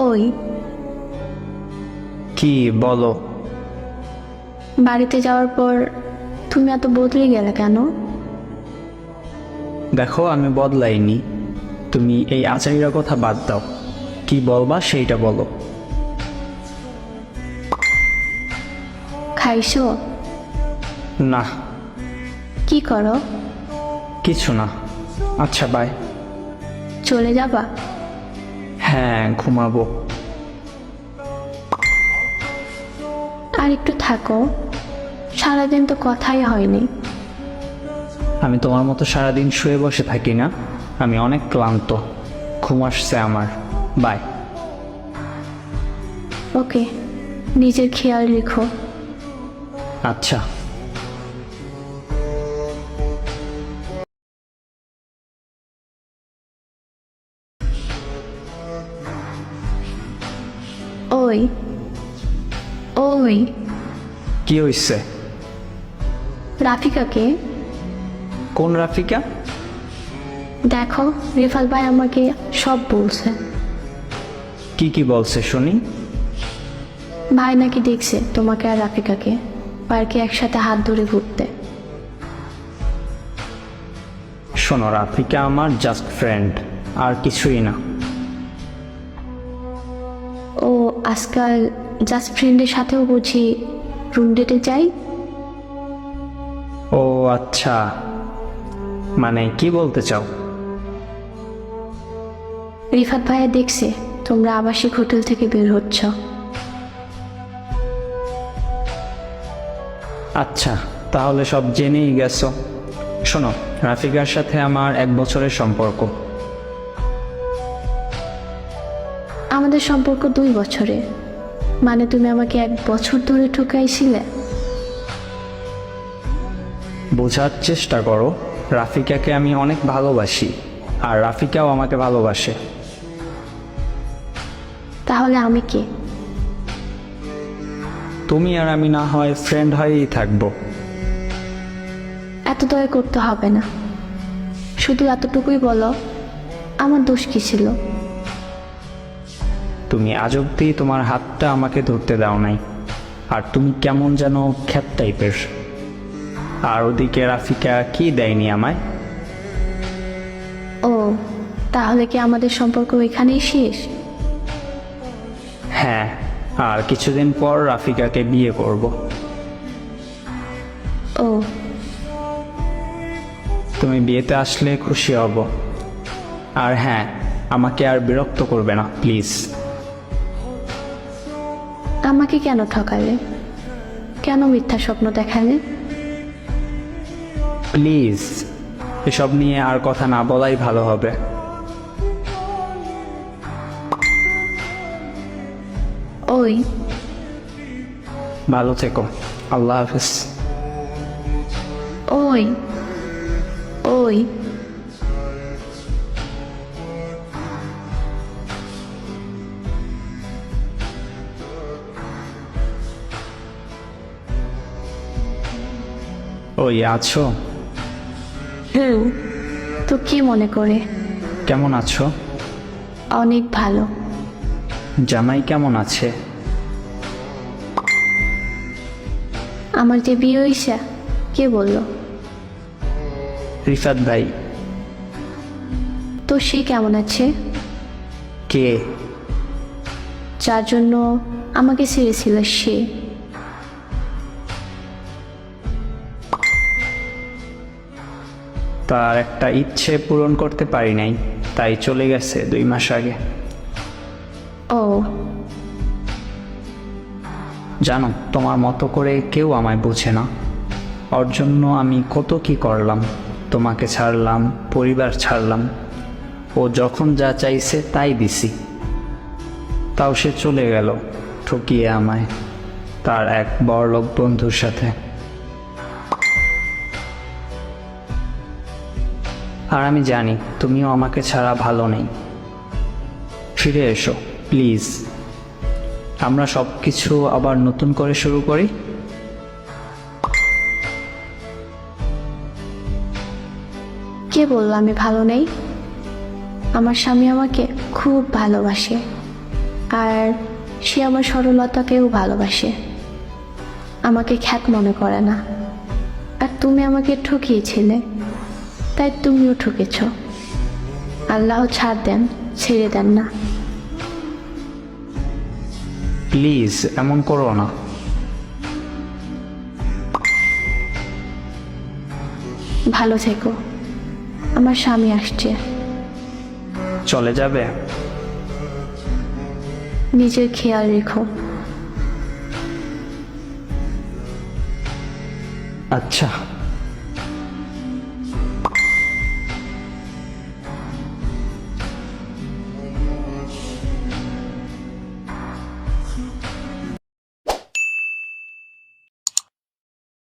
ওই কি বলো? বাড়িতে যাওয়ার পর তুমি এত বদলে গেলে কেন? দেখো, আমি বদলাইনি। তুমি এই আচারিরা কথা বাদ দাও। কি বলবা সেইটা বলো। খাইছো? না, কি করো? কিছু না। আচ্ছা, বাই। চলে যাবা? হ্যাঁ, ঘুমাবো। আর একটু থাকো, সারাদিন তো কথাই হয়নি। আমি তোমার মতো সারাদিন শুয়ে বসে থাকি না। আমি অনেক ক্লান্ত, ঘুম আসছে আমার। বাই। ওকে, নিজের খেয়াল রেখো। আচ্ছা। ওই ওই কি হইছে? রাফিকাকে কোন রাফিকা? দেখো, রিফাত ভাই আমাকে সব বলছে। কি কি বলছে শুনি? ভাই নাকি দেখছে তোমাকে আর রাফিকাকে পার্কে একসাথে হাত ধরে ঘুরতে। শোনো, রাফিকা আমার জাস্ট ফ্রেন্ড, আর কিছুই না। ও আজকাল জাস্ট ফ্রেন্ডের সাথেও বুঝি রুম ডেটে যাই? ও আচ্ছা, মানে কি বলতে চাও? রিফাত ভাইয়া দেখছে তোমরা আবাসিক হোটেল থেকে বের হচ্ছ। আচ্ছা, তাহলে সব জেনেই গেছো। শোনো, রাফিকার সাথে আমার 1 বছরের সম্পর্ক। আমাদের সম্পর্ক 2 বছরে, মানে তুমি আমাকে 1 বছর ধরে ঠকাইছিলে? বোঝার চেষ্টা করো, রাফিকাকে আমি অনেক ভালোবাসি, আর রাফিকাও আমাকে ভালোবাসে। তাহলে আমি কে? তুমি আর আমি না হয় ফ্রেন্ড হয়েই থাকবো। এত দয়া করতে হবে না, শুধু এতটুকুই বলো, আমার দোষ কি ছিল? তুমি আজ অব্দি তোমার হাতটা আমাকে ধরতে দাও নাই, আর তুমি কেমন যেন খ্যাত টাইপের। আর ওদিকে রাফিকা কি দেয়নি আমায়? ও তাহলে কি আমাদের সম্পর্ক এখানেই শেষ? হ্যাঁ, আর কিছুদিন পর রাফিকাকে বিয়ে করব। ও তুমি বিয়েতে আসলে খুশি হব। আর হ্যাঁ, আমাকে আর বিরক্ত করবে না প্লিজ। আমাকে কেন ঠকালে? কেন মিথ্যা স্বপ্ন দেখালে? প্লিজ, এসব নিয়ে আর কথা না বলাই ভালো হবে। ওই ভালো থেকো। আল্লাহ হাফেজ। ওই ওই ওই আছো? তো কি মনে করে? কেমন আছো? অনেক ভালো। জামাই কেমন আছে? আমার যে বিয়ে হইছে, কে বলল? রিফাত ভাই। তো সে কেমন আছে? কে? যার জন্য আমাকে ছেড়েছিল সে। তার একটা ইচ্ছে পূরণ করতে পারি নাই, তাই চলে গেছে 2 মাস আগে। ও জানো, তোমার মতো করে কেউ আমায় বোঝে না। ওর জন্য আমি কত কি করলাম, তোমাকে ছাড়লাম, পরিবার ছাড়লাম। ও যখন যা চাইছে তাই দিছি, তাও সে চলে গেল ঠকিয়ে আমায় তার এক বড়লোক বন্ধুর সাথে। আর আমি জানি তুমিও আমাকে ছাড়া ভালো নেই। ফিরে এসো প্লিজ, আমরা সব কিছু আবার নতুন করে শুরু করি। কে বলল আমি ভালো নেই? আমার স্বামী আমাকে খুব ভালোবাসে, আর সে আমার সরলতাকেও ভালোবাসে, আমাকে খ্যাত মনে করে না। আর তুমি আমাকে ঠকিয়েছিলে, তাই তুমিও ঠকেছ। আল্লাহ ছাড় দেন, ছেড়ে দেন না। প্লিজ এমন করো না। ভালো থেকো, আমার স্বামী আসছে। চলে যাবে? নিজের খেয়াল রেখো। আচ্ছা।